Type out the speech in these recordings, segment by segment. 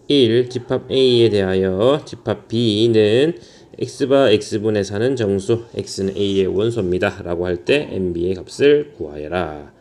1. 집합 A에 대하여 집합 B는 x바 x분의 4는 정수, x는 A의 원소입니다 라고 할 때 MB의 값을 구하여라.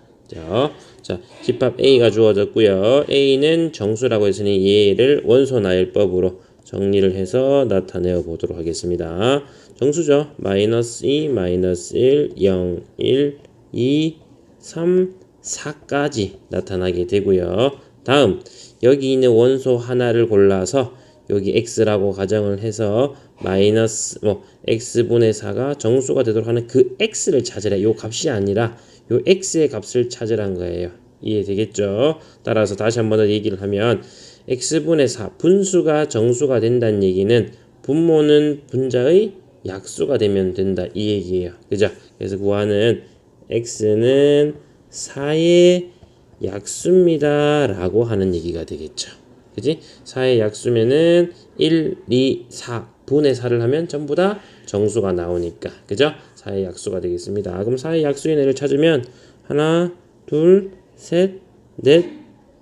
자, 집합 A가 주어졌고요. A는 정수라고 했으니 얘를 원소 나열법으로 정리를 해서 나타내어 보도록 하겠습니다. 정수죠. 마이너스 2, 마이너스 1, 0, 1, 2, 3, 4까지 나타나게 되고요. 다음 여기 있는 원소 하나를 골라서 여기 x라고 가정을 해서 마이너스 x분의 4가 정수가 되도록 하는 그 x를 찾으라. 요 값이 아니라 요 x의 값을 찾으란 거예요. 이해되겠죠? 따라서 다시 한번 더 얘기를 하면 x분의 4 분수가 정수가 된다는 얘기는 분모는 분자의 약수가 되면 된다 이 얘기예요. 그죠? 그래서 구하는 x는 4의 약수입니다 라고 하는 얘기가 되겠죠. 그지? 4의 약수면은 1, 2, 4 분의 4를 하면 전부 다 정수가 나오니까 그죠? 4의 약수가 되겠습니다. 그럼 4의 약수인 애를 찾으면 하나, 둘, 셋, 넷,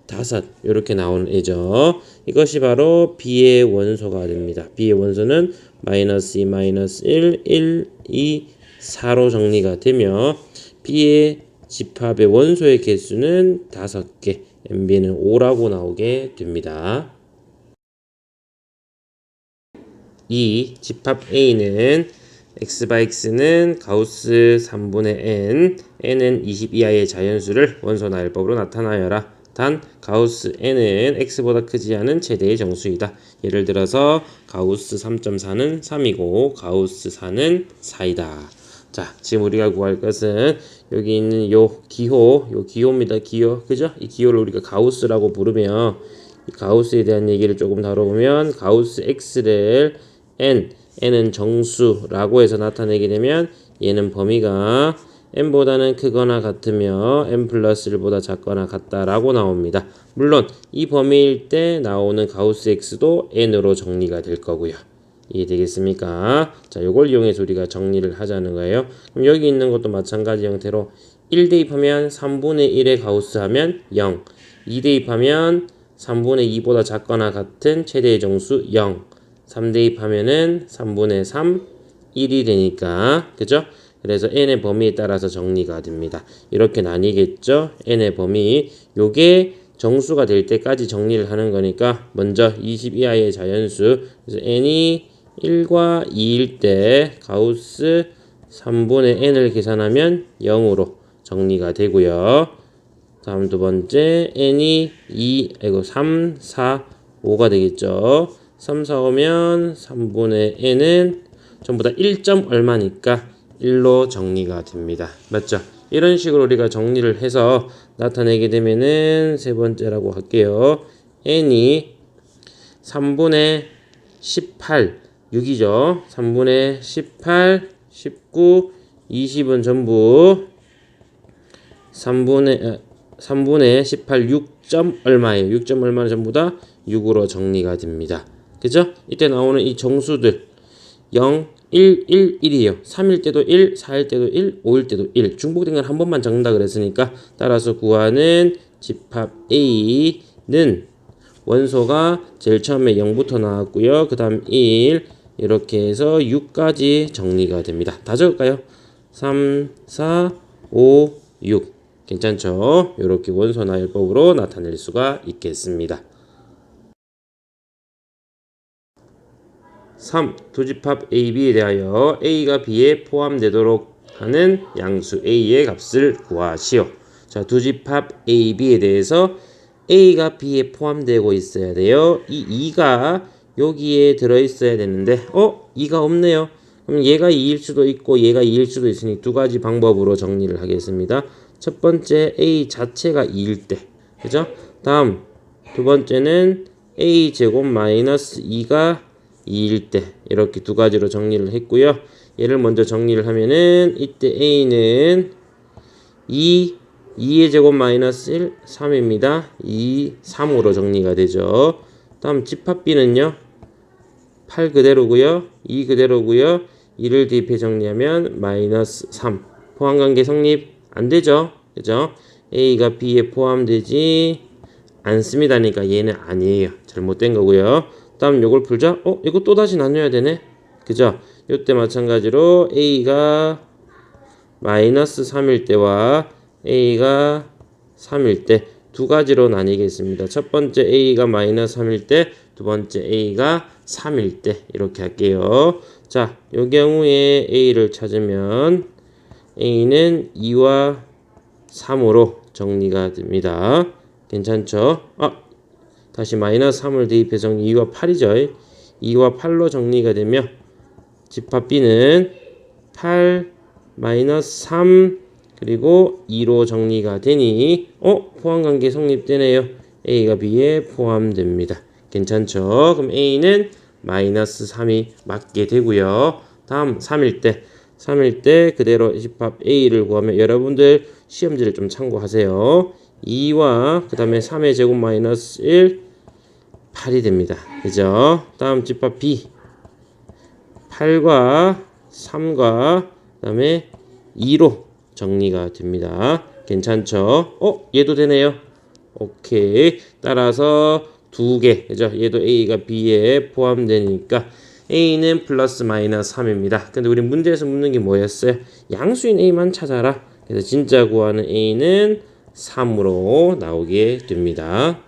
다섯 이렇게 나오는 애죠. 이것이 바로 B의 원소가 됩니다. B의 원소는 마이너스 2, 마이너스 1, 1, 2, 4로 정리가 되며 B의 집합의 원소의 개수는 5개, MB는 5라고 나오게 됩니다. 2. 집합 A는 x바 x는 가우스 3분의 n은 20 이하의 자연수를 원소 나열법으로 나타나여라. 단 가우스 n은 x보다 크지 않은 최대의 정수이다. 예를 들어서 가우스 3.4는 3이고 가우스 4는 4이다. 자, 지금 우리가 구할 것은 여기 있는 요 기호입니다. 기호. 그죠? 이 기호를 우리가 가우스라고 부르며 이 가우스에 대한 얘기를 조금 다뤄보면 가우스 x를 n은 정수라고 해서 나타내게 되면 얘는 범위가 n보다는 크거나 같으며 n 플러스 1보다 작거나 같다라고 나옵니다. 물론 이 범위일 때 나오는 가우스 x도 n으로 정리가 될 거고요. 이해되겠습니까? 자, 요걸 이용해서 우리가 정리를 하자는 거예요. 그럼 여기 있는 것도 마찬가지 형태로 1 대입하면 3분의 1의 가우스 하면 0, 2 대입하면 3분의 2보다 작거나 같은 최대의 정수 0, 3 대입하면은 3분의 3, 1이 되니까 그죠? 그래서 n의 범위에 따라서 정리가 됩니다. 이렇게 나뉘겠죠? n의 범위 요게 정수가 될 때까지 정리를 하는 거니까 먼저 20 이하의 자연수 그래서 n이 1과 2일 때 가우스 3분의 n을 계산하면 0으로 정리가 되고요. 다음 두 번째 n이 3, 4, 5가 되겠죠. 3, 4, 5면 3분의 n은 전부 다 1점 얼마니까 1로 정리가 됩니다. 맞죠? 이런 식으로 우리가 정리를 해서 나타내게 되면은 세 번째라고 할게요. n이 3분의 18, 6이죠. 3분의 18, 19, 20은 전부 3분의 18, 6점 얼마예요? 6점 얼마는 전부 다 6으로 정리가 됩니다. 그죠? 이때 나오는 이 정수들 0, 1, 1, 1이에요. 3일 때도 1, 4일 때도 1, 5일 때도 1. 중복된 건 한 번만 적는다 그랬으니까 따라서 구하는 집합 A는 원소가 제일 처음에 0부터 나왔고요. 그 다음 1 이렇게 해서 6까지 정리가 됩니다. 다 적을까요? 3, 4, 5, 6 괜찮죠? 이렇게 원소 나열법으로 나타낼 수가 있겠습니다. 3. 두집합 AB에 대하여 A가 B에 포함되도록 하는 양수 A의 값을 구하시오. 자, 두집합 AB에 대해서 A가 B에 포함되고 있어야 돼요. 이 2가 여기에 들어있어야 되는데 2가 없네요. 그럼 얘가 2일 수도 있고 얘가 2일 수도 있으니 두 가지 방법으로 정리를 하겠습니다. 첫 번째 A 자체가 2일 때 그죠? 다음 두 번째는 A 제곱 마이너스 2가 2일 때 이렇게 두 가지로 정리를 했고요. 얘를 먼저 정리를 하면은 이때 A는 2의 제곱 마이너스 1, 3입니다. 2, 3으로 정리가 되죠. 다음 집합 B는요. 8 그대로고요. 2 그대로고요. 2를 대입해 정리하면 마이너스 3. 포함관계 성립 안 되죠. 그죠? A가 B에 포함되지 않습니다니까 얘는 아니에요. 잘못된 거고요. 다음 요걸 풀자. 이거 또 다시 나눠야 되네. 그죠? 요때 마찬가지로 a가 마이너스 3일 때와 a가 3일 때 두 가지로 나뉘겠습니다. 첫 번째 a가 마이너스 3일 때, 두 번째 a가 3일 때 이렇게 할게요. 자, 요 경우에 a를 찾으면 a는 2와 3으로 정리가 됩니다. 괜찮죠? 다시 마이너스 3을 대입해서 2와 8이죠. 2와 8로 정리가 되며 집합 b는 8 마이너스 3 그리고 2로 정리가 되니 포함관계 성립되네요. a가 b에 포함됩니다. 괜찮죠? 그럼 a는 마이너스 3이 맞게 되고요. 다음 3일 때 그대로 집합 a를 구하면 여러분들 시험지를 좀 참고하세요. 2와 그 다음에 3의 제곱 마이너스 1 8이 됩니다. 그죠? 다음 집합 b 8과 3과 그 다음에 2로 정리가 됩니다. 괜찮죠? 얘도 되네요. 오케이. 따라서 두 개, 그죠? 얘도 a가 b에 포함되니까 a는 플러스 마이너스 3입니다. 근데 우리 문제에서 묻는 게 뭐였어요? 양수인 a만 찾아라. 그래서 진짜 구하는 a는 3으로 나오게 됩니다.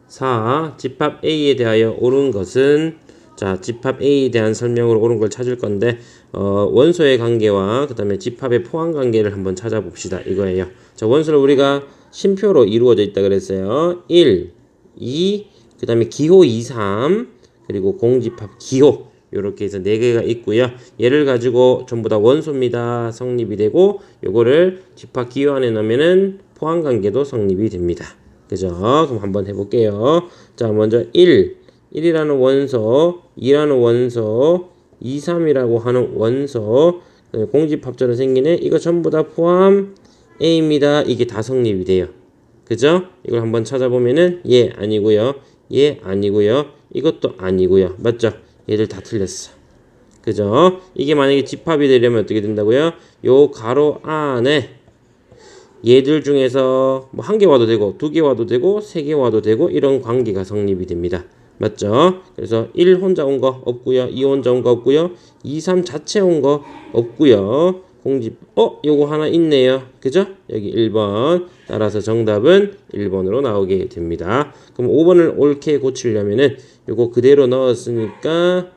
4. 집합 a에 대하여 옳은 것은 자, 집합 a에 대한 설명으로 옳은 걸 찾을 건데 원소의 관계와 그 다음에 집합의 포함 관계를 한번 찾아봅시다. 이거예요. 자, 원소를 우리가 심표로 이루어져 있다 그랬어요. 1, 2, 그 다음에 기호 2, 3 그리고 공집합 기호 요렇게 해서 4개가 있고요. 얘를 가지고 전부 다 원소입니다. 성립이 되고 요거를 집합 기호 안에 넣으면은 포함 관계도 성립이 됩니다. 그죠? 그럼 한번 해볼게요. 자, 먼저 1이라는 원소, 2라는 원소, 2, 3이라고 하는 원소, 공집합자로 생기네. 이거 전부 다 포함 A입니다. 이게 다 성립이 돼요. 그죠? 이걸 한번 찾아보면은 얘 아니고요. 얘 아니고요. 이것도 아니고요. 맞죠? 얘들 다 틀렸어. 그죠? 이게 만약에 집합이 되려면 어떻게 된다고요? 요 가로 안에 얘들 중에서 뭐 한 개 와도 되고 두 개 와도 되고 세 개 와도 되고 이런 관계가 성립이 됩니다. 맞죠? 그래서 1 혼자 온 거 없고요. 2 혼자 온 거 없고요. 2, 3 자체 온 거 없고요. 공집 요거 하나 있네요. 그죠? 여기 1번. 따라서 정답은 1번으로 나오게 됩니다. 그럼 5번을 옳게 고치려면은 요거 그대로 넣었으니까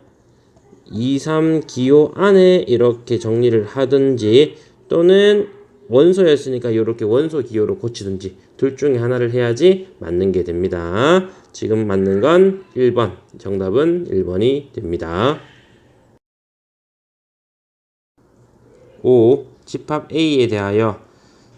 2, 3 기호 안에 이렇게 정리를 하든지 또는 원소였으니까 이렇게 원소 기호로 고치든지 둘 중에 하나를 해야지 맞는 게 됩니다. 지금 맞는 건 1번. 정답은 1번이 됩니다. 5. 집합 A에 대하여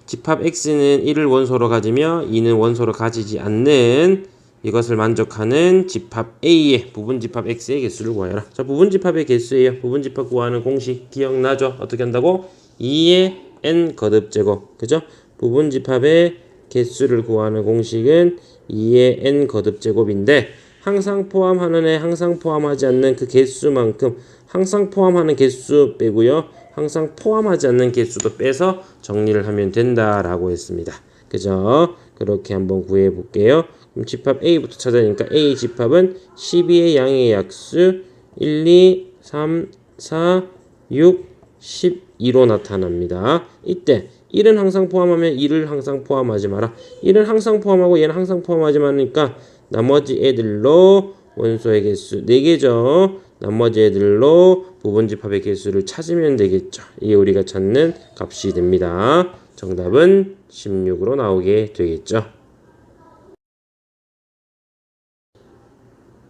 집합 X는 1을 원소로 가지며 2는 원소로 가지지 않는 이것을 만족하는 집합 A의 부분집합 X의 개수를 구하여라. 자, 부분집합의 개수예요. 부분집합 구하는 공식 기억나죠? 어떻게 한다고? 2의 n 거듭제곱. 그죠? 부분집합의 개수를 구하는 공식은 2의 n 거듭제곱인데 항상 포함하는 애, 항상 포함하지 않는 그 개수만큼 항상 포함하는 개수 빼고요. 항상 포함하지 않는 개수도 빼서 정리를 하면 된다라고 했습니다. 그죠? 그렇게 한번 구해 볼게요. 그럼 집합 A부터 찾아내니까 A 집합은 12의 양의 약수 1, 2, 3, 4, 6, 12로 나타납니다. 이때 1은 항상 포함하면 2를 항상 포함하지 마라. 1은 항상 포함하고 얘는 항상 포함하지 마니까 나머지 애들로 원소의 개수 4개죠. 나머지 애들로 부분집합의 개수를 찾으면 되겠죠. 이게 우리가 찾는 값이 됩니다. 정답은 16으로 나오게 되겠죠.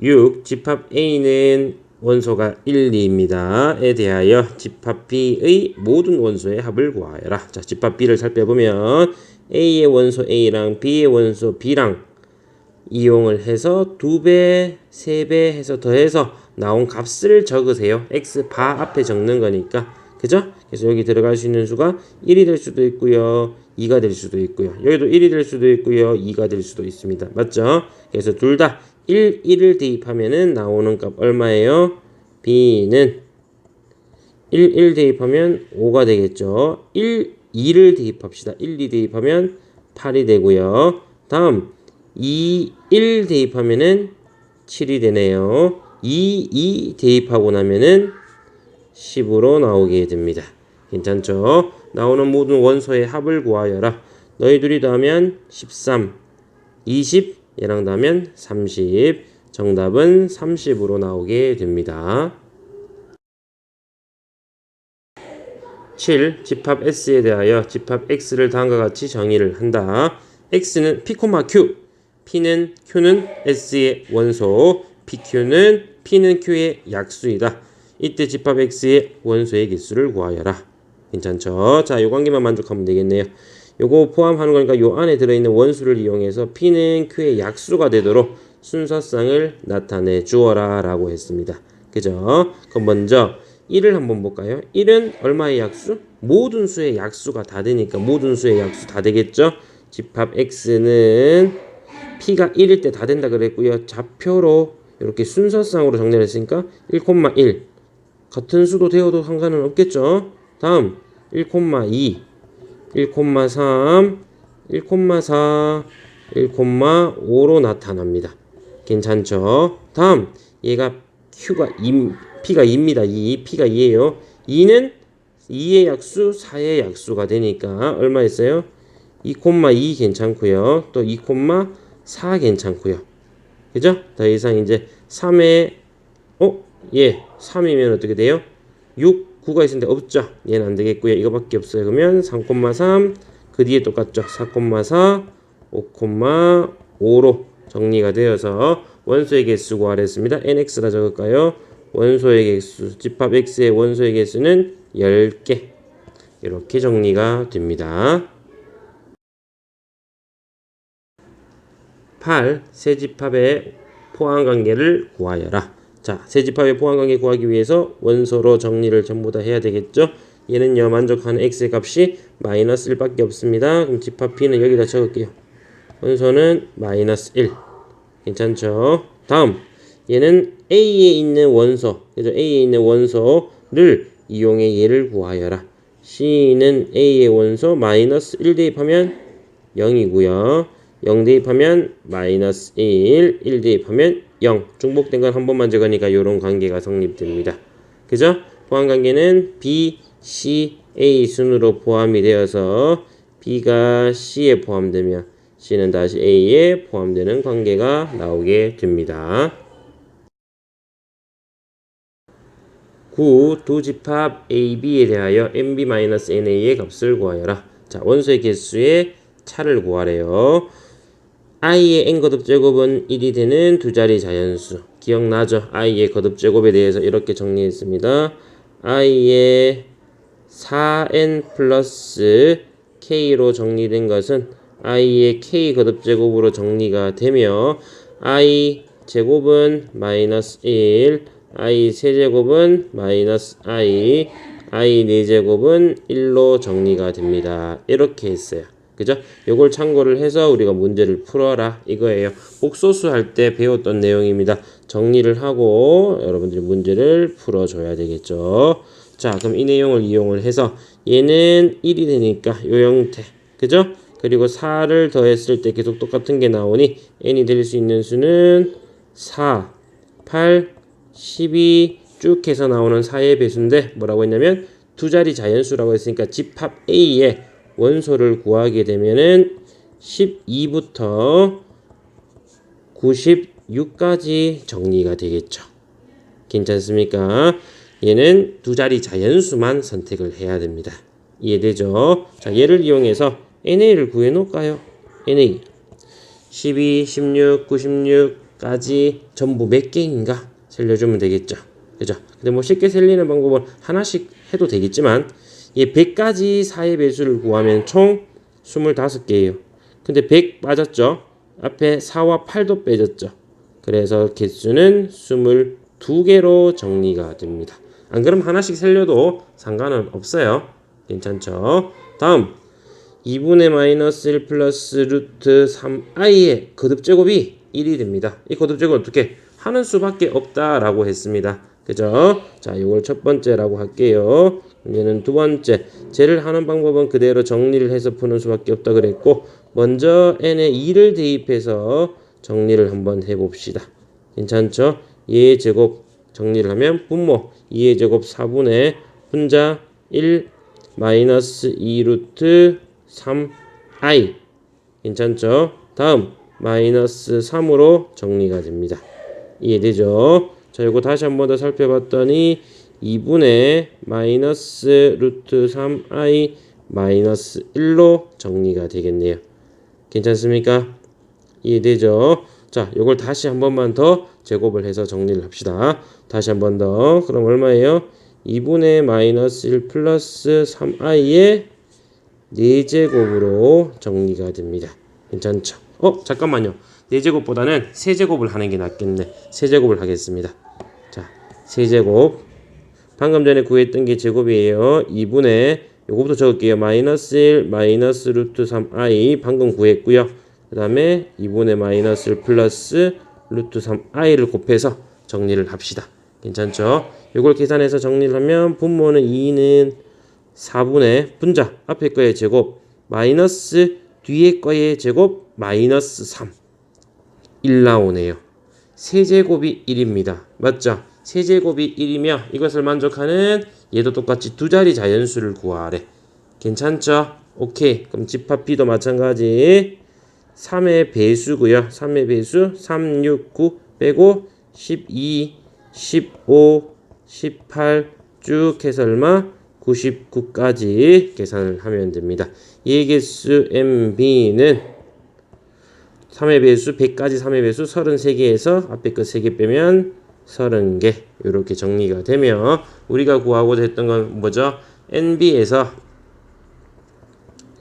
6. 집합 A는 원소가 1, 2입니다. 에 대하여 집합 B의 모든 원소의 합을 구하여라. 자, 집합 B를 살펴보면 A의 원소 A랑 B의 원소 B랑 이용을 해서 2배, 3배 해서 더해서 나온 값을 적으세요. X 바 앞에 적는 거니까. 그죠? 그래서 여기 들어갈 수 있는 수가 1이 될 수도 있고요. 2가 될 수도 있고요. 여기도 1이 될 수도 있고요. 2가 될 수도 있습니다. 맞죠? 그래서 둘 다 1을 대입하면은 나오는 값 얼마예요? B는 1 대입하면 5가 되겠죠. 2를 대입합시다. 1, 2 대입하면 8이 되고요. 다음 2, 1 대입하면은 7이 되네요. 2, 2 대입하고 나면은 10으로 나오게 됩니다. 괜찮죠? 나오는 모든 원소의 합을 구하여라. 너희 둘이 더하면 13, 20, 얘랑 더하면 30. 정답은 30으로 나오게 됩니다. 7. 집합 S에 대하여 집합 X를 다음과 같이 정의를 한다. X는 P, Q, P는 Q는 S의 원소, PQ는 P는 Q의 약수이다. 이때 집합 X의 원소의 개수를 구하여라. 괜찮죠? 자, 요 관계만 만족하면 되겠네요. 요거 포함하는 거니까 요 안에 들어있는 원수를 이용해서 P는 Q의 약수가 되도록 순서상을 나타내 주어라 라고 했습니다. 그죠? 그럼 먼저 1을 한번 볼까요? 1은 얼마의 약수? 모든 수의 약수가 다 되니까 모든 수의 약수 다 되겠죠? 집합 X는 P가 1일 때 다 된다 그랬고요. 좌표로 이렇게 순서상으로 정리를 했으니까 1,1 같은 수도 되어도 상관은 없겠죠? 다음 1,2 1,3 1,4 1,5로 나타납니다. 괜찮죠? 다음 얘가 P가 2입니다. 2, P가 2예요. 2는 2의 약수, 4의 약수가 되니까 얼마 있어요? 2,2 괜찮고요. 또 2,4 괜찮고요. 그죠? 더 이상 이제 3에 3이면 어떻게 돼요? 6, 9가 있는데 없죠? 얘는 안 되겠고요. 이거밖에 없어요. 그러면 3,3 그 뒤에 똑같죠? 4,4 5,5로 정리가 되어서 원소의 개수 구하랬습니다. nx라 적을까요? 원소의 개수, 집합 x의 원소의 개수는 10개. 이렇게 정리가 됩니다. 8. 세 집합의 포함관계를 구하여라. 자, 세 집합의 포함관계 구하기 위해서 원소로 정리를 전부 다 해야 되겠죠? 얘는요, 만족하는 x의 값이 마이너스 1밖에 없습니다. 그럼 집합 p는 여기다 적을게요. 원소는 마이너스 1. 괜찮죠? 다음 얘는 A에 있는 원소, 그죠? A에 있는 원소를 이용해 얘를 구하여라. C는 A의 원소 마이너스 1 대입하면 0이고요. 0 대입하면 마이너스 1, 1 대입하면 0. 중복된 건 한 번만 적으니까 이런 관계가 성립됩니다. 그죠? 포함 관계는 B, C, A 순으로 포함이 되어서 B가 C에 포함되면 C는 다시 A에 포함되는 관계가 나오게 됩니다. 9. 두 집합 A, B에 대하여 MB-NA의 값을 구하여라. 자, 원소의 개수의 차를 구하래요. I의 n 거듭제곱은 1이 되는 두 자리 자연수. 기억나죠? I의 거듭제곱에 대해서 이렇게 정리했습니다. I의 4n 플러스 K로 정리된 것은 i의 k 거듭제곱으로 정리가 되며 i 제곱은 마이너스 1, i 세제곱은 마이너스 i, i 4제곱은 1로 정리가 됩니다. 이렇게 했어요. 그죠? 요걸 참고를 해서 우리가 문제를 풀어라 이거예요. 복소수 할 때 배웠던 내용입니다. 정리를 하고 여러분들이 문제를 풀어줘야 되겠죠. 자, 그럼 이 내용을 이용을 해서 얘는 1이 되니까 요 형태, 그죠? 그리고 4를 더했을 때 계속 똑같은 게 나오니 n이 될 수 있는 수는 4, 8, 12 쭉 해서 나오는 4의 배수인데 뭐라고 했냐면 두 자리 자연수라고 했으니까 집합 A의 원소를 구하게 되면은 12부터 96까지 정리가 되겠죠. 괜찮습니까? 얘는 두 자리 자연수만 선택을 해야 됩니다. 이해되죠? 자, 얘를 이용해서 NA를 구해 놓을까요? NA 12, 16, 96까지 전부 몇 개인가 살려주면 되겠죠. 그죠? 근데 뭐 쉽게 살리는 방법은 하나씩 해도 되겠지만 얘 100까지 4의 배수를 구하면 총 25개예요. 근데 100 빠졌죠? 앞에 4와 8도 빼졌죠. 그래서 개수는 22개로 정리가 됩니다. 안 그럼 하나씩 살려도 상관은 없어요. 괜찮죠? 다음 2분의 마이너스 1 플러스 루트 3i의 거듭제곱이 1이 됩니다. 이 거듭제곱은 어떻게 하는 수밖에 없다라고 했습니다. 그죠? 자, 이걸 첫 번째라고 할게요. 얘는 두 번째. 쟤를 하는 방법은 그대로 정리를 해서 푸는 수밖에 없다 그랬고 먼저 n에 2를 대입해서 정리를 한번 해봅시다. 괜찮죠? 2의 제곱 정리를 하면 분모 2의 제곱 4분의 분자 1 마이너스 2 루트 3i. 괜찮죠? 다음 마이너스 3으로 정리가 됩니다. 이해되죠? 자, 이거 다시 한번 더 살펴봤더니 2분의 마이너스 루트 3i 마이너스 1로 정리가 되겠네요. 괜찮습니까? 이해되죠? 자, 이걸 다시 한 번만 더 제곱을 해서 정리를 합시다. 다시 한 번 더. 그럼 얼마예요? 2분의 마이너스 1 플러스 3i의 4제곱으로 정리가 됩니다. 괜찮죠? 잠깐만요. 4제곱보다는 세제곱을 하는 게 낫겠네. 세제곱을 하겠습니다. 자, 세제곱. 방금 전에 구했던 게 제곱이에요. 2분의 요거부터 적을게요. 마이너스 1 마이너스 루트 3i 방금 구했고요. 그 다음에 2분의 마이너스 1 플러스 루트 3i를 곱해서 정리를 합시다. 괜찮죠? 요걸 계산해서 정리를 하면 분모는 2는 4분의 분자 앞에 거의 제곱 마이너스 뒤에 거의 제곱 마이너스 3 1 나오네요. 세제곱이 1입니다. 맞죠? 세제곱이 1이며 이것을 만족하는 얘도 똑같이 두 자리 자연수를 구하래. 괜찮죠? 오케이. 그럼 집합 B도 마찬가지 3의 배수고요. 3의 배수 3, 6, 9 빼고 12, 15, 18 쭉 해서 얼마? 99까지 계산을 하면 됩니다. 얘 개수 MB는 3의 배수 100까지 3의 배수 33개에서 앞에 거 3개 빼면 30개 이렇게 정리가 되면 우리가 구하고자 했던 건 뭐죠? NB에서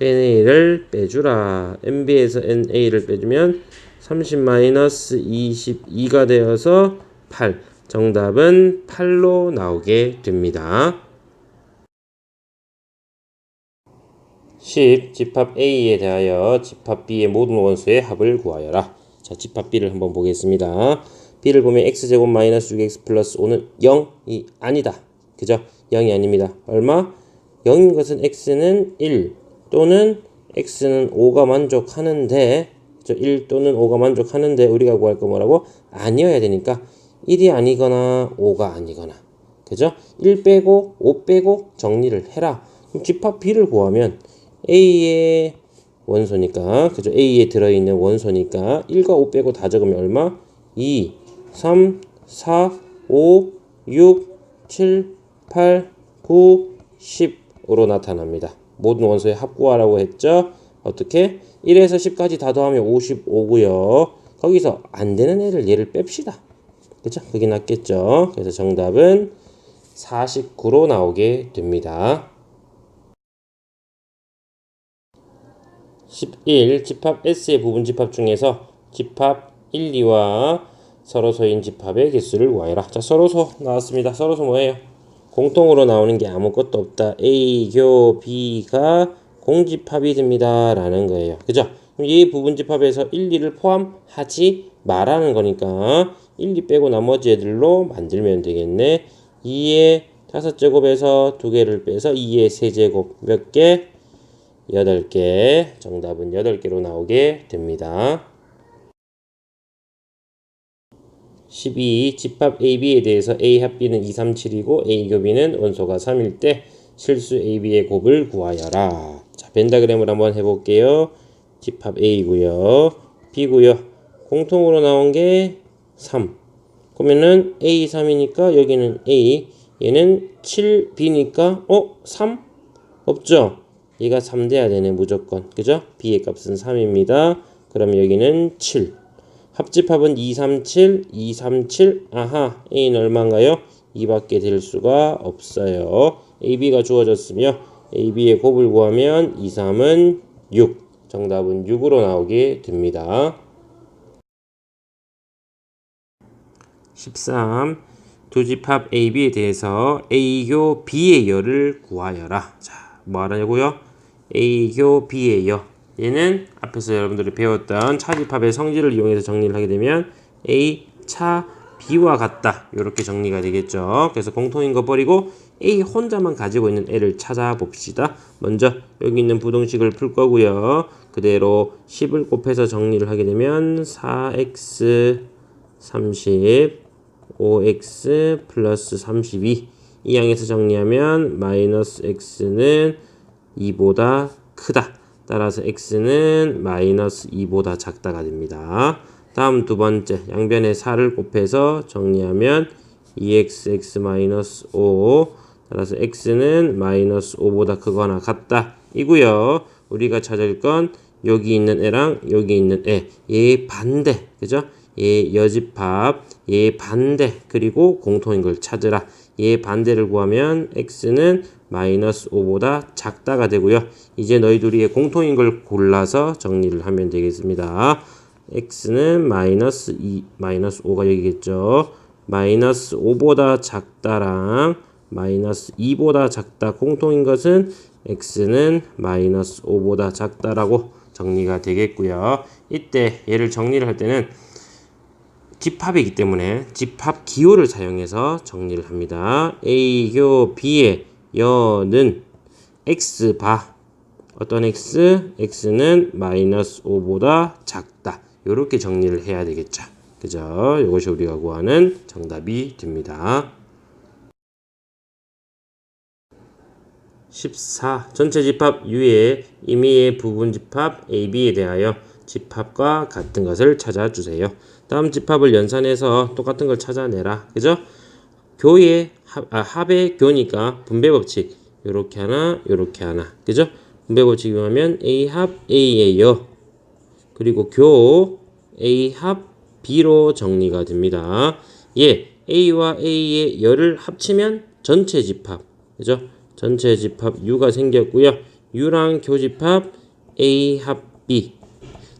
NA를 빼주라. NB에서 NA를 빼주면 30-22가 되어서 8. 정답은 8로 나오게 됩니다. 10. 집합 A에 대하여 집합 B의 모든 원소의 합을 구하여라. 자, 집합 B를 한번 보겠습니다. B를 보면 x제곱 마이너스 6x 플러스 5는 0이 아니다. 그죠? 0이 아닙니다. 얼마? 0인 것은 x는 1 또는 x는 5가 만족하는데 1 또는 5가 만족하는데 우리가 구할 거 뭐라고? 아니어야 되니까 1이 아니거나 5가 아니거나 그죠? 1 빼고 5 빼고 정리를 해라. 그럼 집합 B를 구하면 A의 원소니까 그죠? A에 들어있는 원소니까 1과 5 빼고 다 적으면 얼마? 2, 3, 4, 5, 6, 7, 8, 9, 10으로 나타납니다. 모든 원소의 합 구하라고 했죠? 어떻게? 1에서 10까지 다 더하면 55고요. 거기서 안 되는 애를 얘를 뺍시다. 그죠? 그게 낫겠죠? 그래서 정답은 49로 나오게 됩니다. 11. 집합 S의 부분 집합 중에서 집합 1, 2와 서로소인 집합의 개수를 구하여라. 자, 서로소 나왔습니다. 서로소 뭐예요? 공통으로 나오는 게 아무것도 없다. A, 교, B가 공집합이 됩니다. 라는 거예요. 그죠? 그럼 이 부분 집합에서 1, 2를 포함하지 말라는 거니까 1, 2 빼고 나머지 애들로 만들면 되겠네. 2의 5제곱에서 2개를 빼서 2의 세제곱 몇 개? 8개. 정답은 8개로 나오게 됩니다. 12. 집합 AB에 대해서 A 합 B는 2, 3, 7이고 A 교 B는 원소가 3일 때 실수 AB의 곱을 구하여라. 자, 벤다그램을 한번 해볼게요. 집합 A고요. B고요. 공통으로 나온 게 3. 그러면은 A 3이니까 여기는 A. 얘는 7, B니까 3? 없죠? 얘가 3 돼야 되네 무조건. 그죠? B의 값은 3입니다. 그럼 여기는 7. 합집합은 2, 3, 7, 2, 3, 7. 아하, A는 얼마인가요? 2밖에 될 수가 없어요. AB가 주어졌으며 AB의 곱을 구하면 2, 3은 6. 정답은 6으로 나오게 됩니다. 13. 두 집합 AB에 대해서 A교 B의 열을 구하여라. 자, 뭐 하라고요? A교 B의 열. 얘는 앞에서 여러분들이 배웠던 차집합의 성질을 이용해서 정리를 하게 되면 A 차 B와 같다. 이렇게 정리가 되겠죠. 그래서 공통인 거 버리고 A 혼자만 가지고 있는 애를 찾아봅시다. 먼저 여기 있는 부등식을 풀 거고요. 그대로 10을 곱해서 정리를 하게 되면 4x 30 5x 플러스 32 이 양에서 정리하면 마이너스 x는 2보다 크다. 따라서 x는 마이너스 2보다 작다가 됩니다. 다음 두 번째 양변에 4를 곱해서 정리하면 2xx 마이너스 5 따라서 x는 마이너스 5보다 크거나 같다 이고요. 우리가 찾을 건 여기 있는 애랑 여기 있는 애, 얘 반대, 그죠? 얘 여집합, 얘 반대, 그리고 공통인 걸 찾으라. 얘 반대를 구하면 x는 마이너스 5보다 작다가 되고요. 이제 너희 둘이 공통인 걸 골라서 정리를 하면 되겠습니다. x는 마이너스 5가 여기겠죠. 마이너스 5보다 작다랑 마이너스 2보다 작다 공통인 것은 x는 마이너스 5보다 작다라고 정리가 되겠고요. 이때 얘를 정리를 할 때는 집합이기 때문에 집합 기호를 사용해서 정리를 합니다. A교 B의 여는 x바 어떤 x? x는 마이너스 5보다 작다. 이렇게 정리를 해야 되겠죠. 그죠? 이것이 우리가 구하는 정답이 됩니다. 14. 전체 집합 U의 임의의 부분 집합 AB에 대하여 집합과 같은 것을 찾아주세요. 다음 집합을 연산해서 똑같은 걸 찾아내라. 그죠? 교의 합의 교니까 분배 법칙 요렇게 하나 요렇게 하나. 그죠? 분배 법칙 이용하면 A 합 A의 여 그리고 교 A 합 B로 정리가 됩니다. 예, A와 A의 열을 합치면 전체 집합. 그죠? 전체 집합 U가 생겼고요. U랑 교집합 A 합 B.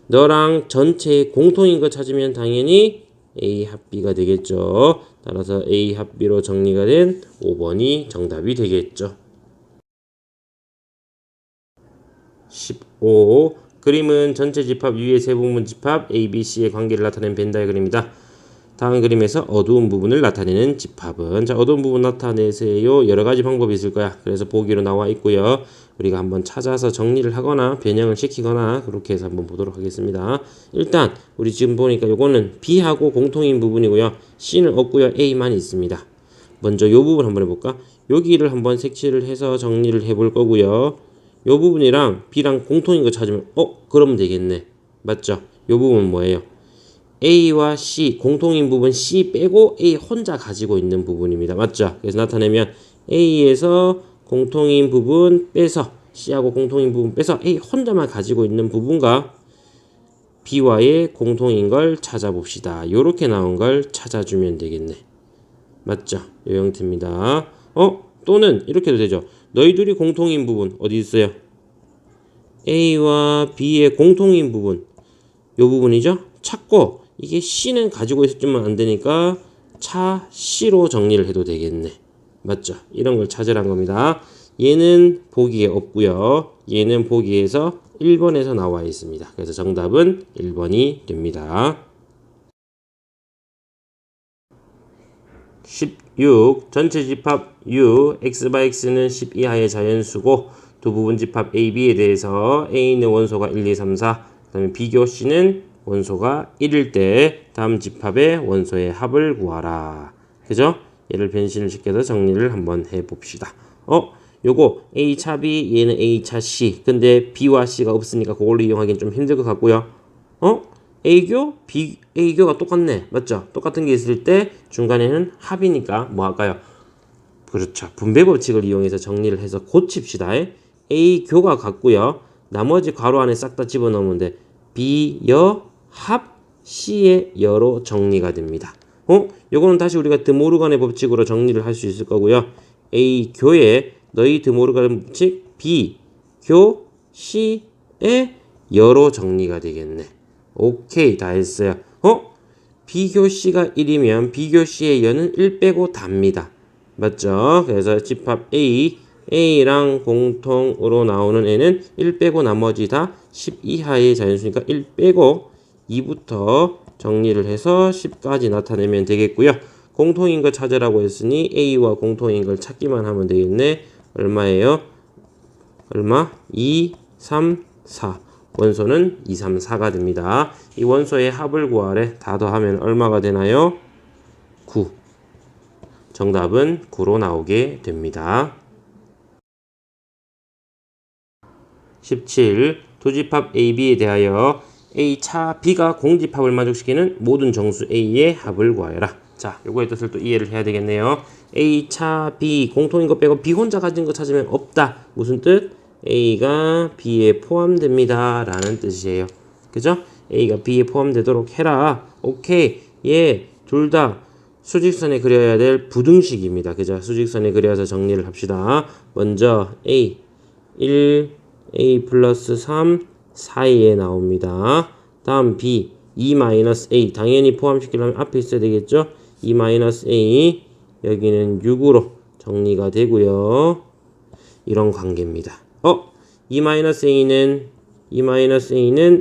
너랑 전체의 공통인 거 찾으면 당연히 A 합 B가 되겠죠. 따라서 A 합 B로 정리가 된 5번이 정답이 되겠죠. 15. 그림은 전체 집합 U의 세 부분 집합 A, B, C의 관계를 나타낸 벤다의 그림이다. 다음 그림에서 어두운 부분을 나타내는 집합은 자 어두운 부분 나타내세요. 여러 가지 방법이 있을 거야. 그래서 보기로 나와 있고요. 우리가 한번 찾아서 정리를 하거나 변형을 시키거나 그렇게 해서 한번 보도록 하겠습니다. 일단 우리 지금 보니까 요거는 B하고 공통인 부분이고요. C는 없고요. A만 있습니다. 먼저 요 부분 한번 해볼까? 여기를 한번 색칠을 해서 정리를 해볼 거고요. 요 부분이랑 B랑 공통인 거 찾으면 그러면 되겠네. 맞죠? 요 부분은 뭐예요? A와 C, 공통인 부분 C 빼고 A 혼자 가지고 있는 부분입니다. 맞죠? 그래서 나타내면 A에서 공통인 부분 빼서 C하고 공통인 부분 빼서 A 혼자만 가지고 있는 부분과 B와의 공통인 걸 찾아봅시다. 요렇게 나온 걸 찾아주면 되겠네. 맞죠? 요 형태입니다. 또는 이렇게도 되죠. 너희들이 공통인 부분 어디 있어요? A와 B의 공통인 부분 요 부분이죠? 찾고 이게 C는 가지고 있었지만 안 되니까 차 C로 정리를 해도 되겠네. 맞죠? 이런 걸 찾으란 겁니다. 얘는 보기에 없고요. 얘는 보기에서 1번에서 나와 있습니다. 그래서 정답은 1번이 됩니다. 16. 전체 집합 U, X바 X는 10 이하의 자연수고 두 부분 집합 A, B에 대해서 A는 원소가 1, 2, 3, 4 그 다음에 B교 C는 원소가 1일 때 다음 집합의 원소의 합을 구하라. 그죠? 얘를 변신을 시켜서 정리를 한번 해봅시다. 요거 A 차 B 얘는 A 차 C 근데 B와 C가 없으니까 그걸로 이용하기는 좀 힘들 것 같고요. A교 B A교가 똑같네. 맞죠? 똑같은 게 있을 때 중간에는 합이니까 뭐 할까요? 그렇죠. 분배 법칙을 이용해서 정리를 해서 고칩시다. A교가 같고요. 나머지 괄호 안에 싹 다 집어넣으면 돼. B여 합 C의 여로 정리가 됩니다. 요거는 다시 우리가 드모르간의 법칙으로 정리를 할 수 있을 거고요. A 교의 너희 드모르간 법칙 B 교 C의 여로 정리가 되겠네. 오케이 다 했어요. B교 C가 1이면 B교 C의 여는 1 빼고 답니다. 맞죠? 그래서 집합 A랑 공통으로 나오는 애는 1 빼고 나머지 다 10 이하의 자연수니까 1 빼고 2부터 정리를 해서 10까지 나타내면 되겠고요. 공통인 거 찾으라고 했으니 A와 공통인 걸 찾기만 하면 되겠네. 얼마예요? 얼마? 2, 3, 4. 원소는 2, 3, 4가 됩니다. 이 원소의 합을 구하래. 다 더하면 얼마가 되나요? 9. 정답은 9로 나오게 됩니다. 17. 두 집합 A, B에 대하여 A 차 B가 공집합을 만족시키는 모든 정수 A의 합을 구하여라. 자, 요거의 뜻을 또 이해를 해야 되겠네요. A 차 B 공통인 거 빼고 B 혼자 가진 거 찾으면 없다. 무슨 뜻? A가 B에 포함됩니다. 라는 뜻이에요. 그죠? A가 B에 포함되도록 해라. 오케이. 예, 둘 다 수직선에 그려야 될 부등식입니다. 그죠? 수직선에 그려서 정리를 합시다. 먼저 A 1, A 플러스 3 사이에 나옵니다. 다음 B 2-A 당연히 포함시키려면 앞에 있어야 되겠죠? 2-A 여기는 6으로 정리가 되고요. 이런 관계입니다. 2-A는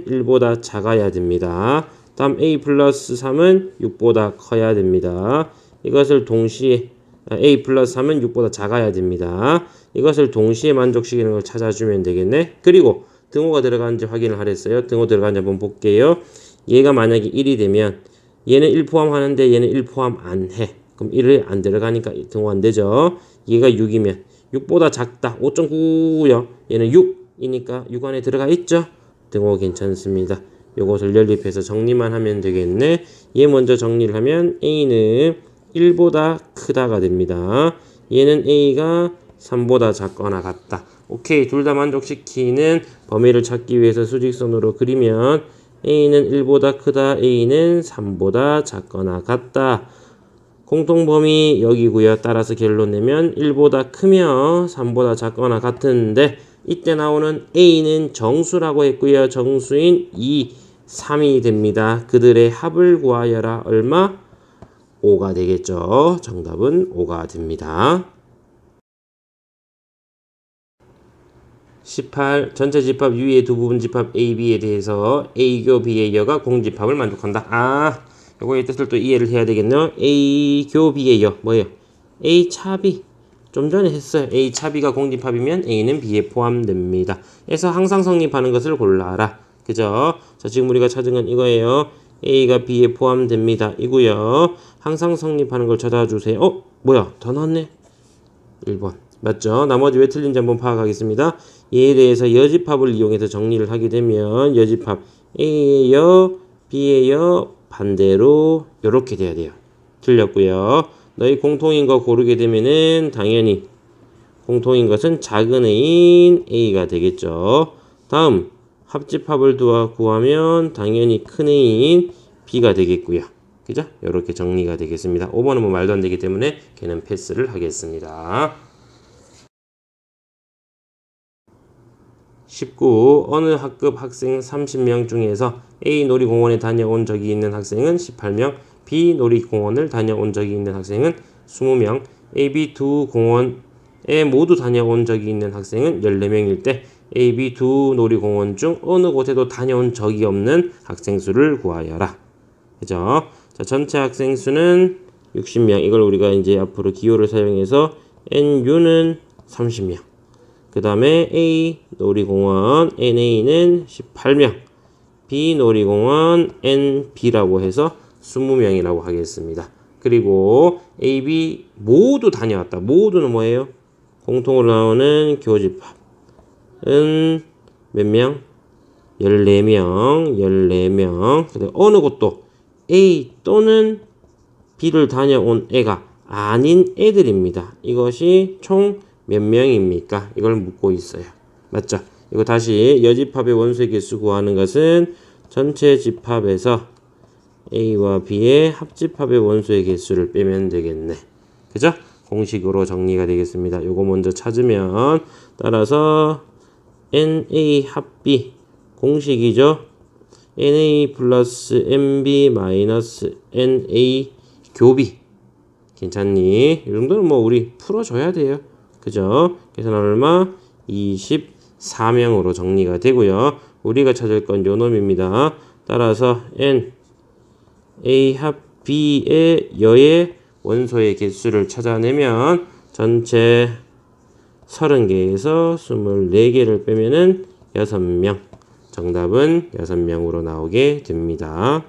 1보다 작아야 됩니다. 다음 A 플러스 3은 6보다 커야 됩니다. 이것을 동시에 A 플러스 3은 6보다 작아야 됩니다. 이것을 동시에 만족시키는 걸 찾아주면 되겠네. 그리고 등호가 들어가는지 확인을 하랬어요. 등호 들어가는지 한번 볼게요. 얘가 만약에 1이 되면 얘는 1 포함하는데 얘는 1 포함 안 해. 그럼 1을 안 들어가니까 등호 안 되죠. 얘가 6이면 6보다 작다. 5.9요. 얘는 6이니까 6 안에 들어가 있죠. 등호 괜찮습니다. 요것을 연립해서 정리만 하면 되겠네. 얘 먼저 정리를 하면 A는 1보다 크다가 됩니다. 얘는 A가 3보다 작거나 같다. 오케이. 둘 다 만족시키는 범위를 찾기 위해서 수직선으로 그리면 A는 1보다 크다. A는 3보다 작거나 같다. 공통범위 여기고요. 따라서 결론 내면 1보다 크며 3보다 작거나 같은데 이때 나오는 A는 정수라고 했고요. 정수인 2, 3이 됩니다. 그들의 합을 구하여라. 얼마? 5가 되겠죠. 정답은 5가 됩니다. 18. 전체 집합 위의 두 부분 집합 A, B에 대해서 A교 B의 여가 공집합을 만족한다. 요거의 뜻을 또 이해를 해야 되겠네요. A교 B의 여 뭐예요? A 차 B. 좀 전에 했어요. A 차 B가 공집합이면 A는 B에 포함됩니다. 그래서 항상 성립하는 것을 골라라. 그죠? 자, 지금 우리가 찾은 건 이거예요. A가 B에 포함됩니다. 이고요. 항상 성립하는 걸 찾아주세요. 뭐야? 더 나왔네. 1번. 맞죠? 나머지 왜 틀린지 한번 파악하겠습니다. 얘에 대해서 여집합을 이용해서 정리를 하게 되면 여집합 A의 여, B의 여 반대로 이렇게 돼야 돼요. 틀렸고요. 너희 공통인 거 고르게 되면은 당연히 공통인 것은 작은 A인 A가 되겠죠. 다음 합집합을 구하면 당연히 큰 A인 B가 되겠고요. 그죠? 이렇게 정리가 되겠습니다. 5번은 뭐 말도 안 되기 때문에 걔는 패스를 하겠습니다. 19. 어느 학급 학생 30명 중에서 A 놀이공원에 다녀온 적이 있는 학생은 18명, B 놀이공원을 다녀온 적이 있는 학생은 20명, A, B 두 공원에 모두 다녀온 적이 있는 학생은 14명일 때 A, B 두 놀이공원 중 어느 곳에도 다녀온 적이 없는 학생 수를 구하여라. 그죠? 자, 전체 학생 수는 60명. 이걸 우리가 이제 앞으로 기호를 사용해서 NU는 30명. 그 다음에 A 놀이공원 NA는 18명, B 놀이공원 NB라고 해서 20명이라고 하겠습니다. 그리고 A, B 모두 다녀왔다. 모두는 뭐예요? 공통으로 나오는 교집합은 몇 명? 14명, 14명. 그다음에 어느 곳도 A 또는 B를 다녀온 애가 아닌 애들입니다. 이것이 총 몇 명입니까? 이걸 묻고 있어요. 맞죠? 이거 다시 여집합의 원소의 개수 구하는 것은 전체 집합에서 A와 B의 합집합의 원소의 개수를 빼면 되겠네. 그죠? 공식으로 정리가 되겠습니다. 요거 먼저 찾으면 따라서 NA 합 B 공식이죠. NA 플러스 NB 마이너스 NA 교비. 괜찮니? 이 정도는 뭐 우리 풀어줘야 돼요. 그죠? 계산 얼마? 24명으로 정리가 되고요. 우리가 찾을 건 요 놈입니다. 따라서 N A 합 B의 여의 원소의 개수를 찾아내면 전체 30개에서 24개를 빼면은 6명. 정답은 6명으로 나오게 됩니다.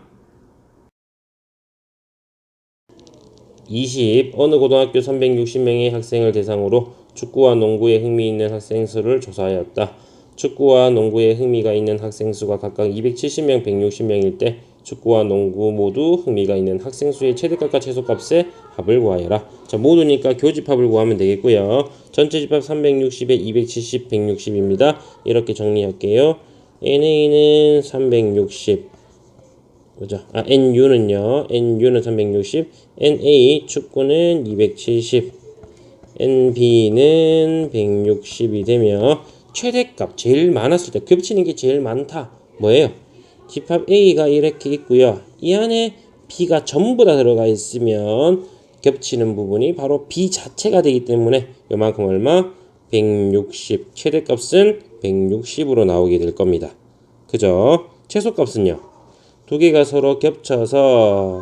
20. 어느 고등학교 360명의 학생을 대상으로 축구와 농구에 흥미 있는 학생 수를 조사하였다. 축구와 농구에 흥미가 있는 학생 수가 각각 270명, 160명일 때 축구와 농구 모두 흥미가 있는 학생 수의 최대값과 최소값의 합을 구하여라. 자, 모두니까 교집합을 구하면 되겠고요. 전체 집합 360에 270, 160입니다. 이렇게 정리할게요. NA는 360. 그죠? NU는요. NU는 360, NA 축구는 270, NB는 160이 되며 최대값 제일 많았을 때 겹치는 게 제일 많다. 뭐예요? 집합 A가 이렇게 있고요. 이 안에 B가 전부 다 들어가 있으면 겹치는 부분이 바로 B 자체가 되기 때문에 요만큼 얼마? 160. 최대값은 160으로 나오게 될 겁니다. 그죠? 최소값은요. 두 개가 서로 겹쳐서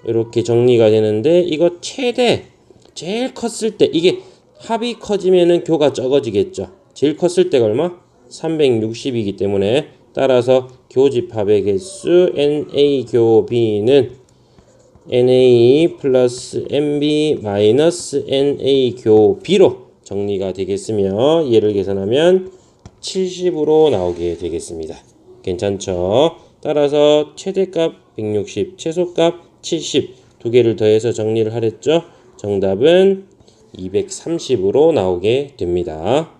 이렇게 정리가 되는데 이거 최대 제일 컸을 때 이게 합이 커지면은 교가 적어지겠죠. 제일 컸을 때가 얼마? 360이기 때문에 따라서 교집합의 개수 NA 교 B는 NA 플러스 NB 마이너스 NA 교 B로 정리가 되겠으며 얘를 계산하면 70으로 나오게 되겠습니다. 괜찮죠? 따라서 최대값 160, 최소값 70 두 개를 더해서 정리를 하랬죠. 정답은 230으로 나오게 됩니다.